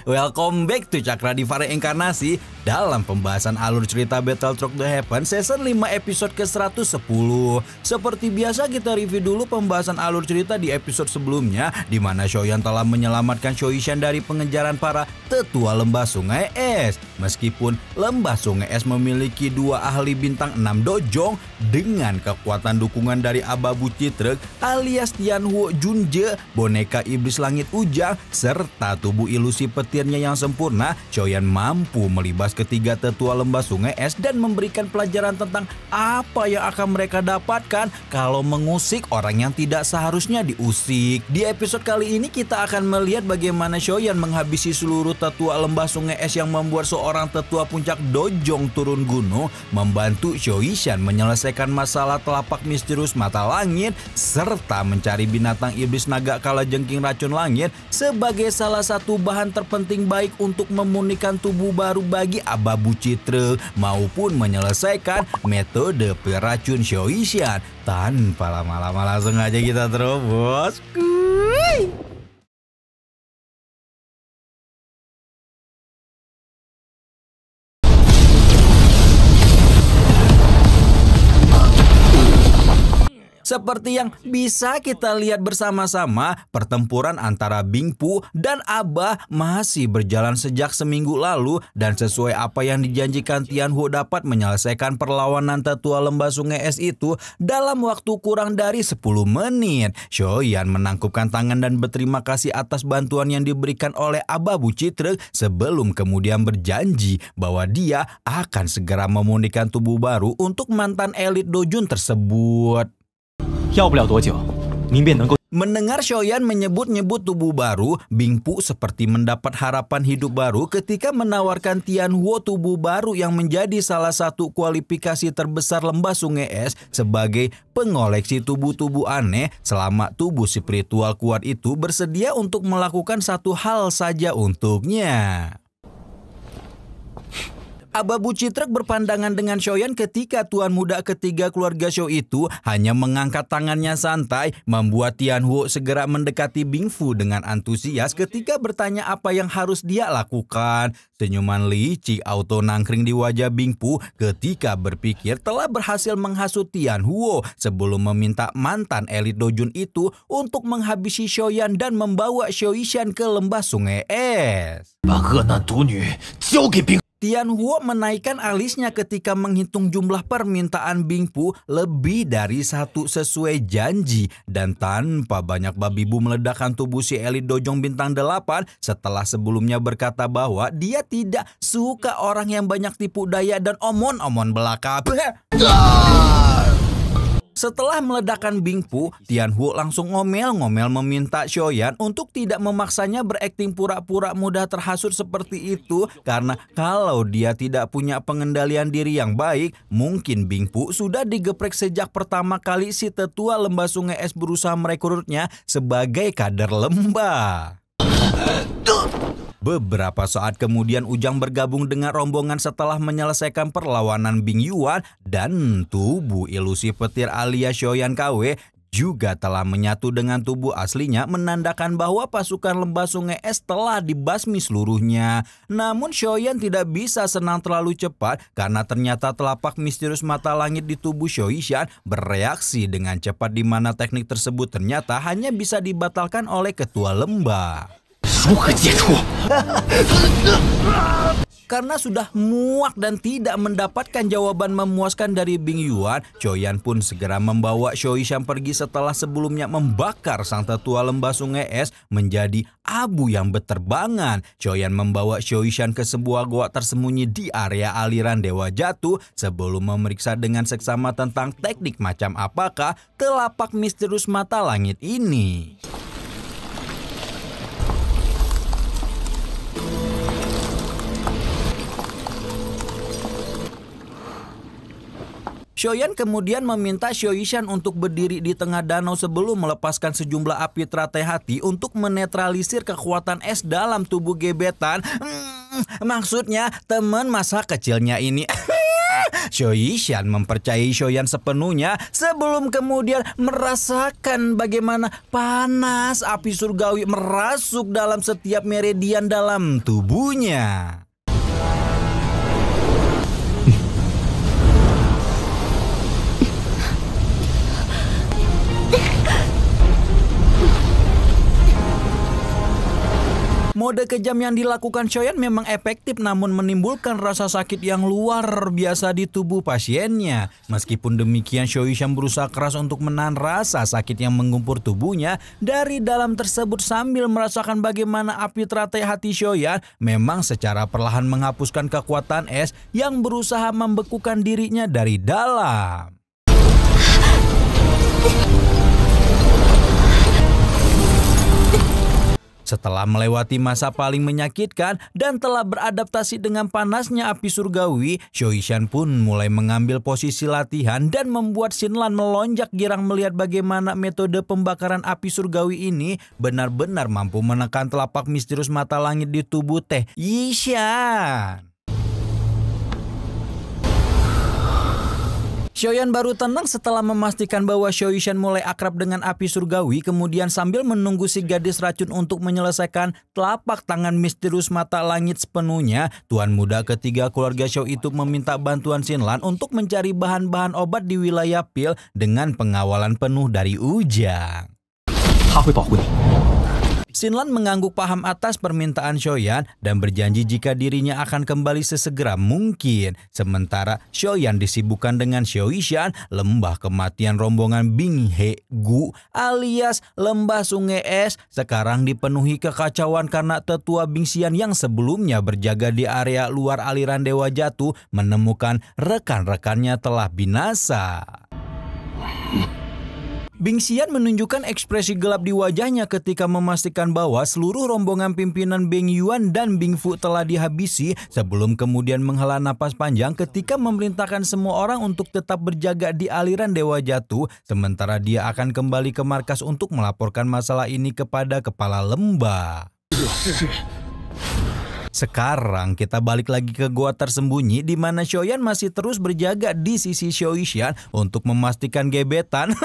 Welcome back to Cakradivara Reinkarnasi. Dalam pembahasan alur cerita Battlethrough The Heaven Season 5 episode ke-110. Seperti biasa kita review dulu pembahasan alur cerita di episode sebelumnya, di mana Shoyan telah menyelamatkan Shoishan dari pengejaran para tetua lembah sungai es. Meskipun lembah sungai es memiliki dua ahli bintang 6 dojong dengan kekuatan dukungan dari Ababu Citrek alias Tianhuo Junje, boneka iblis langit ujang, serta tubuh ilusi petirnya yang sempurna, Shoyan mampu melibas ketiga tetua lembah sungai es dan memberikan pelajaran tentang apa yang akan mereka dapatkan kalau mengusik orang yang tidak seharusnya diusik. Di episode kali ini kita akan melihat bagaimana Shoyan menghabisi seluruh tetua lembah sungai es yang membuat seorang tetua puncak dojong turun gunung, membantu Shoishan menyelesaikan masalah telapak misterius mata langit, serta mencari binatang iblis naga kalajengking racun langit sebagai salah satu bahan terpenting baik untuk memurnikan tubuh baru bagi Ababu Citrek maupun menyelesaikan metode peracun Shoishan. Tanpa lama-lama langsung aja kita terobos. Seperti yang bisa kita lihat bersama-sama, pertempuran antara Bing Pu dan Abah masih berjalan sejak seminggu lalu, dan sesuai apa yang dijanjikan Tianhuo dapat menyelesaikan perlawanan tetua lembah sungai es itu dalam waktu kurang dari 10 menit. Shoyan menangkupkan tangan dan berterima kasih atas bantuan yang diberikan oleh Ababu Citrek sebelum kemudian berjanji bahwa dia akan segera memurnikan tubuh baru untuk mantan elit dojun tersebut. Mendengar Shoyan menyebut-nyebut tubuh baru, Bing Pu seperti mendapat harapan hidup baru ketika menawarkan Tianhuo tubuh baru yang menjadi salah satu kualifikasi terbesar lembah sungai es sebagai pengoleksi tubuh-tubuh aneh, selama tubuh spiritual kuat itu bersedia untuk melakukan satu hal saja untuknya. Ababu Citrek berpandangan dengan Shoyan ketika tuan muda ketiga keluarga Shou itu hanya mengangkat tangannya santai, membuat Tianhuo segera mendekati Bing Fu dengan antusias ketika bertanya apa yang harus dia lakukan. Senyuman licik auto nangkring di wajah Bing Fu ketika berpikir telah berhasil menghasut Tianhuo sebelum meminta mantan elit dojun itu untuk menghabisi Shoyan dan membawa Shoishan ke lembah sungai es. Tianhuo menaikkan alisnya ketika menghitung jumlah permintaan Bing Fu lebih dari satu sesuai janji, dan tanpa banyak babi bu meledakkan tubuh si elit dojong bintang 8 setelah sebelumnya berkata bahwa dia tidak suka orang yang banyak tipu daya dan omon-omon belaka. Setelah meledakkan Bing Fu, Tianhuo langsung ngomel-ngomel meminta Shoyan untuk tidak memaksanya berakting pura-pura mudah terhasut seperti itu, karena kalau dia tidak punya pengendalian diri yang baik, mungkin Bing Fu sudah digeprek sejak pertama kali si tetua lembah sungai es berusaha merekrutnya sebagai kader lembah. Beberapa saat kemudian Ujang bergabung dengan rombongan setelah menyelesaikan perlawanan Bing Yuan, dan tubuh ilusi petir alias Shoyan KW juga telah menyatu dengan tubuh aslinya, menandakan bahwa pasukan lembah sungai es telah dibasmi seluruhnya. Namun Shoyan tidak bisa senang terlalu cepat karena ternyata telapak misterius mata langit di tubuh Shoishan bereaksi dengan cepat, di mana teknik tersebut ternyata hanya bisa dibatalkan oleh ketua lembah. Karena sudah muak dan tidak mendapatkan jawaban memuaskan dari Bing Yuan, Shoyan pun segera membawa Shoishan pergi setelah sebelumnya membakar sang tetua lembah sungai es menjadi abu yang berterbangan. Shoyan membawa Shoishan ke sebuah goa tersembunyi di area aliran Dewa Jatuh sebelum memeriksa dengan seksama tentang teknik macam apakah telapak misterius mata langit ini. Shoyan kemudian meminta Shoishan untuk berdiri di tengah danau sebelum melepaskan sejumlah api teratai hati untuk menetralisir kekuatan es dalam tubuh gebetan. Maksudnya teman masa kecilnya ini. Shoishan mempercayai Shoyan sepenuhnya sebelum kemudian merasakan bagaimana panas api surgawi merasuk dalam setiap meridian dalam tubuhnya. Mode kejam yang dilakukan Shoyan memang efektif namun menimbulkan rasa sakit yang luar biasa di tubuh pasiennya. Meskipun demikian, Shoishan berusaha keras untuk menahan rasa sakit yang mengumpur tubuhnya dari dalam tersebut sambil merasakan bagaimana api teratai hati Shoyan memang secara perlahan menghapuskan kekuatan es yang berusaha membekukan dirinya dari dalam. Setelah melewati masa paling menyakitkan dan telah beradaptasi dengan panasnya api surgawi, Shoishan pun mulai mengambil posisi latihan dan membuat Shinlan melonjak girang melihat bagaimana metode pembakaran api surgawi ini benar-benar mampu menekan telapak misterius mata langit di tubuh Teh Yishan. Shoyan baru tenang setelah memastikan bahwa Shoishan mulai akrab dengan api surgawi, kemudian sambil menunggu si gadis racun untuk menyelesaikan telapak tangan misterius mata langit sepenuhnya, tuan muda ketiga keluarga Shou itu meminta bantuan Shinlan untuk mencari bahan-bahan obat di wilayah Pil dengan pengawalan penuh dari Ujang. Shinlan mengangguk paham atas permintaan Shoyan dan berjanji jika dirinya akan kembali sesegera mungkin. Sementara Shoyan disibukkan dengan Shoishan, lembah kematian rombongan Bing He Gu alias lembah sungai es sekarang dipenuhi kekacauan karena tetua Bingxian yang sebelumnya berjaga di area luar aliran Dewa Jatuh menemukan rekan-rekannya telah binasa. Bingxian menunjukkan ekspresi gelap di wajahnya ketika memastikan bahwa seluruh rombongan pimpinan Bing Yuan dan Bing Fu telah dihabisi sebelum kemudian menghela napas panjang ketika memerintahkan semua orang untuk tetap berjaga di aliran Dewa Jatuh sementara dia akan kembali ke markas untuk melaporkan masalah ini kepada kepala lembah. Sekarang kita balik lagi ke gua tersembunyi di mana Shoyan masih terus berjaga di sisi Shoishan untuk memastikan gebetan.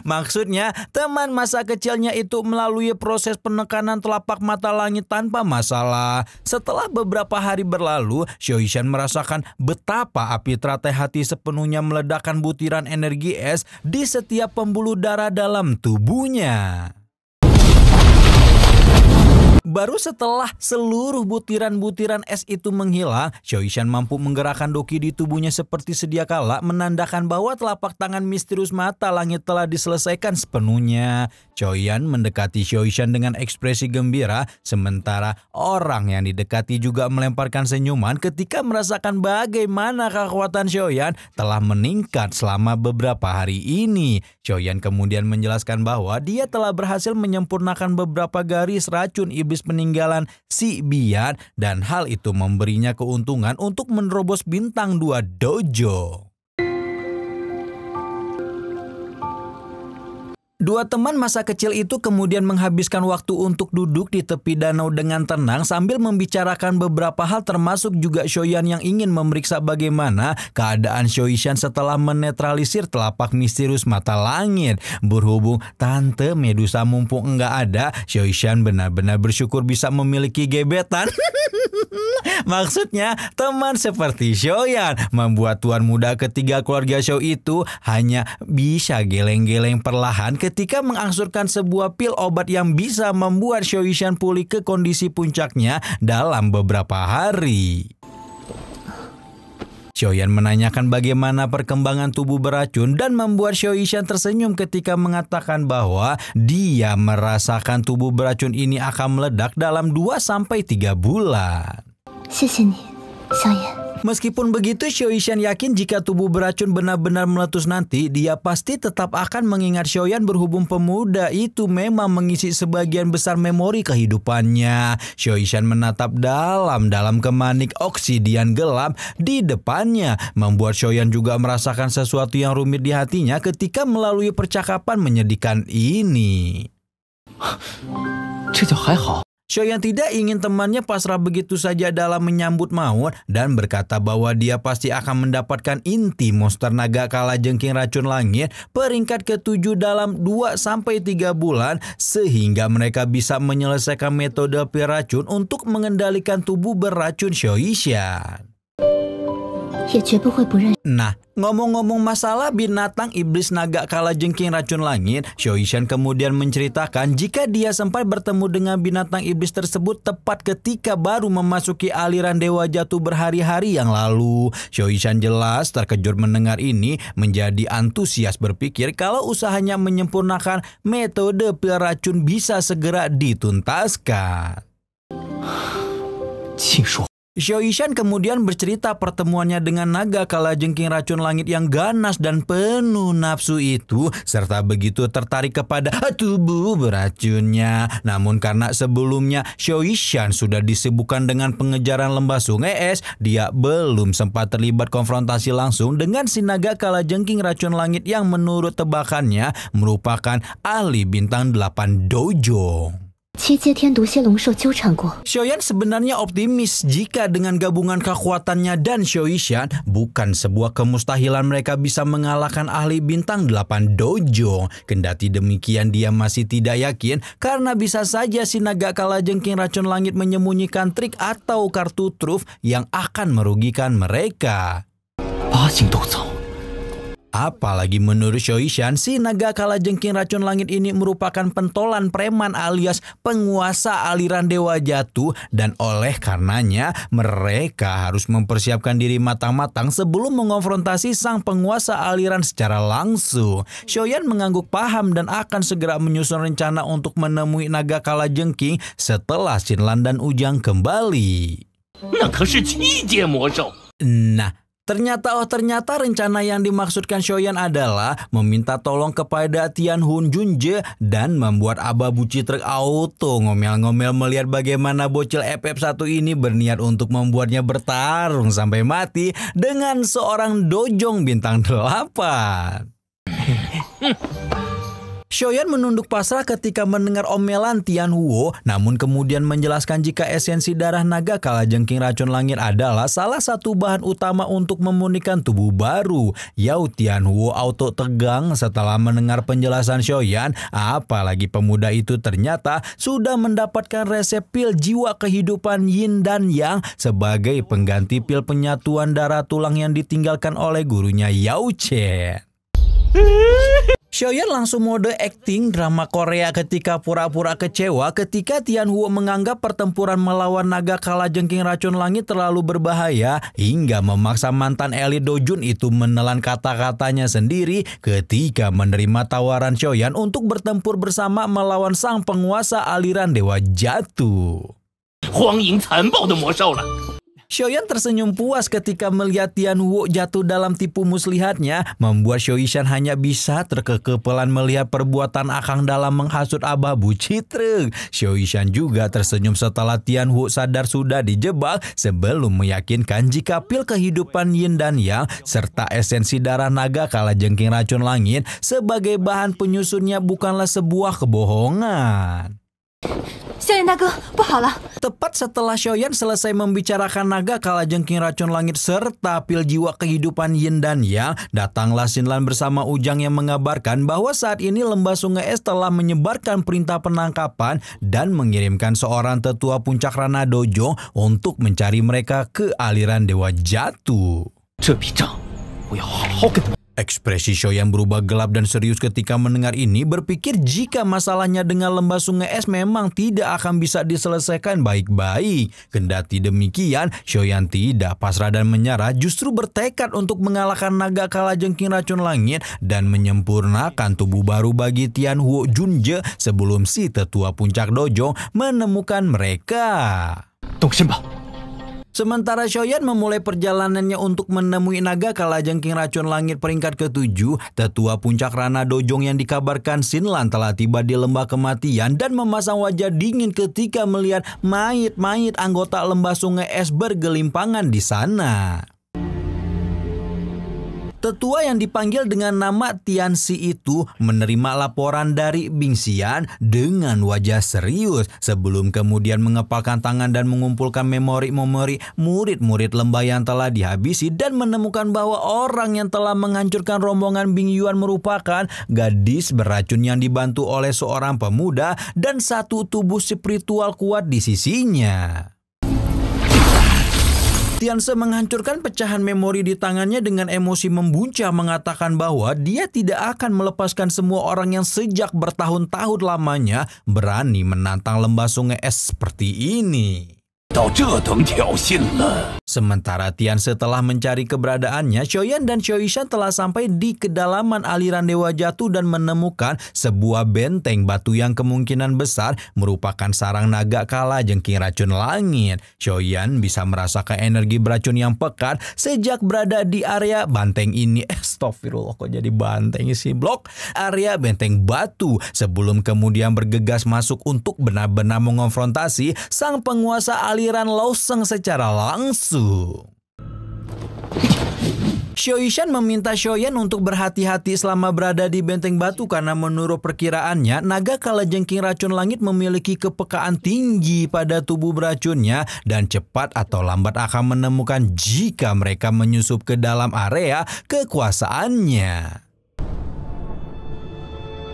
Maksudnya teman masa kecilnya itu melalui proses penekanan telapak mata langit tanpa masalah. Setelah beberapa hari berlalu, Shoishan merasakan betapa api teratai hati sepenuhnya meledakkan butiran energi es di setiap pembuluh darah dalam tubuhnya. Baru setelah seluruh butiran-butiran es itu menghilang, Shoishan mampu menggerakkan doki di tubuhnya seperti sedia kala menandakan bahwa telapak tangan misterius mata langit telah diselesaikan sepenuhnya. Shoyan mendekati Shoishan dengan ekspresi gembira, sementara orang yang didekati juga melemparkan senyuman ketika merasakan bagaimana kekuatan Shoyan telah meningkat selama beberapa hari ini. Shoyan kemudian menjelaskan bahwa dia telah berhasil menyempurnakan beberapa garis racun iblis peninggalan si Bian dan hal itu memberinya keuntungan untuk menerobos bintang 2 dojo. Dua teman masa kecil itu kemudian menghabiskan waktu untuk duduk di tepi danau dengan tenang sambil membicarakan beberapa hal termasuk juga Shoyan yang ingin memeriksa bagaimana keadaan Shoishan setelah menetralisir telapak misterius mata langit. Berhubung Tante Medusa mumpung enggak ada, Shoishan benar-benar bersyukur bisa memiliki gebetan. Maksudnya teman seperti Shoyan membuat tuan muda ketiga keluarga Shou itu hanya bisa geleng-geleng perlahan ketika mengangsurkan sebuah pil obat yang bisa membuat Shoishan pulih ke kondisi puncaknya dalam beberapa hari. Shoyan menanyakan bagaimana perkembangan tubuh beracun dan membuat Shoishan tersenyum ketika mengatakan bahwa dia merasakan tubuh beracun ini akan meledak dalam 2-3 bulan. Meskipun begitu, Shoishan yakin jika tubuh beracun benar-benar meletus nanti, dia pasti tetap akan mengingat Shoyan berhubung pemuda itu memang mengisi sebagian besar memori kehidupannya. Shoishan menatap dalam kemanik oksidian gelap di depannya, membuat Shoyan juga merasakan sesuatu yang rumit di hatinya ketika melalui percakapan menyedihkan ini. Shoyan tidak ingin temannya pasrah begitu saja dalam menyambut maut dan berkata bahwa dia pasti akan mendapatkan inti monster naga kalajengking racun langit peringkat ke-7 dalam 2-3 bulan sehingga mereka bisa menyelesaikan metode pil racun untuk mengendalikan tubuh beracun Shoishan. Nah, ngomong-ngomong masalah binatang iblis naga kalajengking racun langit, Shoishan kemudian menceritakan jika dia sempat bertemu dengan binatang iblis tersebut tepat ketika baru memasuki aliran Dewa Jatuh berhari-hari yang lalu. Shoishan jelas terkejut mendengar ini, menjadi antusias berpikir kalau usahanya menyempurnakan metode pil racun bisa segera dituntaskan. Shoishan kemudian bercerita pertemuannya dengan naga kalajengking racun langit yang ganas dan penuh nafsu itu, serta begitu tertarik kepada tubuh beracunnya. Namun karena sebelumnya Shoishan sudah disibukkan dengan pengejaran lembah sungai es, dia belum sempat terlibat konfrontasi langsung dengan si naga kalajengking racun langit yang menurut tebakannya merupakan ahli bintang 8 Dojong. Shoyan sebenarnya optimis jika dengan gabungan kekuatannya dan Shoishan, bukan sebuah kemustahilan mereka bisa mengalahkan ahli bintang 8 Dojo. Kendati demikian dia masih tidak yakin karena bisa saja si naga kalajengking racun langit menyembunyikan trik atau kartu truf yang akan merugikan mereka. Apalagi menurut Shoishan, si naga kalajengking racun langit ini merupakan pentolan preman alias penguasa aliran Dewa Jatuh, dan oleh karenanya mereka harus mempersiapkan diri matang-matang sebelum mengonfrontasi sang penguasa aliran secara langsung. Shoyan mengangguk paham dan akan segera menyusun rencana untuk menemui naga kalajengking setelah Shinlan dan Ujang kembali. Nah, Ternyata rencana yang dimaksudkan Shoyan adalah meminta tolong kepada Tianhun Junje dan membuat Ababu Citrek Auto ngomel-ngomel melihat bagaimana bocil FF1 ini berniat untuk membuatnya bertarung sampai mati dengan seorang Dojong bintang 8. Shoyan menunduk pasrah ketika mendengar omelan Tianhuo, namun kemudian menjelaskan jika esensi darah naga kalajengking racun langit adalah salah satu bahan utama untuk memurnikan tubuh baru. Yao Tianhuo auto tegang setelah mendengar penjelasan Shoyan, apalagi pemuda itu ternyata sudah mendapatkan resep pil jiwa kehidupan Yin dan Yang sebagai pengganti pil penyatuan darah tulang yang ditinggalkan oleh gurunya Yao Chen. Shoyan langsung mode acting drama Korea ketika pura-pura kecewa ketika Tianhuo menganggap pertempuran melawan naga kalajengking racun langit terlalu berbahaya hingga memaksa mantan elit Dojun itu menelan kata-katanya sendiri ketika menerima tawaran Shoyan untuk bertempur bersama melawan sang penguasa aliran Dewa Jatuh. Shoyan tersenyum puas ketika melihat Tianhuo jatuh dalam tipu muslihatnya, membuat Shoishan hanya bisa terkekepelan melihat perbuatan Akang dalam menghasut Ababu Citrek. Shoishan juga tersenyum setelah Tianhuo sadar sudah dijebak sebelum meyakinkan jika pil kehidupan Yin dan Yang serta esensi darah naga kalajengking racun langit sebagai bahan penyusunnya bukanlah sebuah kebohongan. Tepat setelah Shoyan selesai membicarakan naga kalajengking racun langit serta pil jiwa kehidupan Yin dan Yang, datanglah Shinlan bersama Ujang yang mengabarkan bahwa saat ini lembah sungai es telah menyebarkan perintah penangkapan dan mengirimkan seorang tetua puncak Rana Dojo untuk mencari mereka ke aliran Dewa Jatuh. Ekspresi Shoyan berubah gelap dan serius ketika mendengar ini, berpikir jika masalahnya dengan lembah sungai es memang tidak akan bisa diselesaikan baik-baik. Kendati demikian, Shoyan tidak pasrah dan menyerah, justru bertekad untuk mengalahkan naga kalajengking racun langit dan menyempurnakan tubuh baru bagi Tianhuo Junje sebelum si tetua puncak dojo menemukan mereka. Sementara Shoyan memulai perjalanannya untuk menemui naga kalajengking racun langit peringkat ke-7, tetua puncak Rana Dojong yang dikabarkan Shinlan telah tiba di lembah kematian dan memasang wajah dingin ketika melihat mayit-mayit anggota lembah sungai es bergelimpangan di sana. Tetua yang dipanggil dengan nama Tianxi itu menerima laporan dari Bing Xian dengan wajah serius sebelum kemudian mengepalkan tangan dan mengumpulkan memori-memori murid-murid lembah yang telah dihabisi dan menemukan bahwa orang yang telah menghancurkan rombongan Bing Yuan merupakan gadis beracun yang dibantu oleh seorang pemuda dan satu tubuh spiritual kuat di sisinya. Tianse menghancurkan pecahan memori di tangannya dengan emosi membuncah mengatakan bahwa dia tidak akan melepaskan semua orang yang sejak bertahun-tahun lamanya berani menantang lembah sungai es seperti ini. Sementara Tianse telah mencari keberadaannya, Xiaoyan dan Xiaoyishan telah sampai di kedalaman aliran Dewa Jatuh dan menemukan sebuah benteng batu yang kemungkinan besar merupakan sarang naga kala jengking racun langit. Xiaoyan bisa merasakan energi beracun yang pekat sejak berada di area banteng ini. Astagfirullah, kok jadi banteng sih blok? Area benteng batu sebelum kemudian bergegas masuk untuk benar-benar mengonfrontasi sang penguasa aliran Loseng secara langsung. Xiaoyishan meminta Xiaoyan untuk berhati-hati selama berada di benteng batu karena menurut perkiraannya naga kalajengking racun langit memiliki kepekaan tinggi pada tubuh beracunnya dan cepat atau lambat akan menemukan jika mereka menyusup ke dalam area kekuasaannya.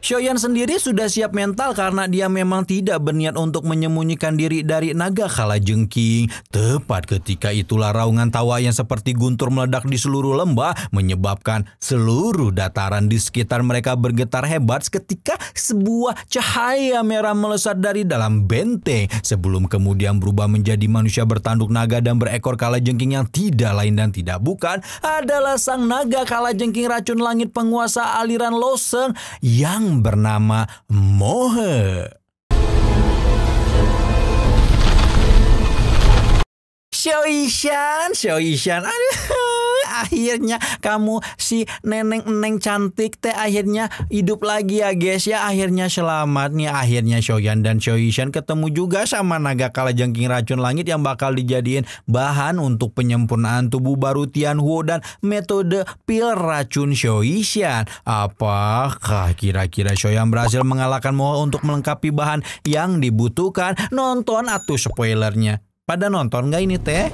Xiaoyan sendiri sudah siap mental karena dia memang tidak berniat untuk menyembunyikan diri dari naga kalajengking. Tepat ketika itulah raungan tawa yang seperti guntur meledak di seluruh lembah menyebabkan seluruh dataran di sekitar mereka bergetar hebat ketika sebuah cahaya merah melesat dari dalam benteng sebelum kemudian berubah menjadi manusia bertanduk naga dan berekor kalajengking yang tidak lain dan tidak bukan adalah sang naga kalajengking racun langit penguasa aliran Loseng yang bernama Mohe. Xiaoyishan, akhirnya kamu si neneng cantik teh akhirnya hidup lagi ya guys ya, akhirnya selamat nih. Akhirnya Xiaoyan dan Xiaoyishan ketemu juga sama naga kalajengking racun langit yang bakal dijadiin bahan untuk penyempurnaan tubuh baru Tianhuo dan metode pil racun Xiaoyishan. Apakah kira-kira Xiaoyan berhasil mengalahkan Mohe untuk melengkapi bahan yang dibutuhkan? Nonton atuh spoilernya. Pada nonton gak ini teh?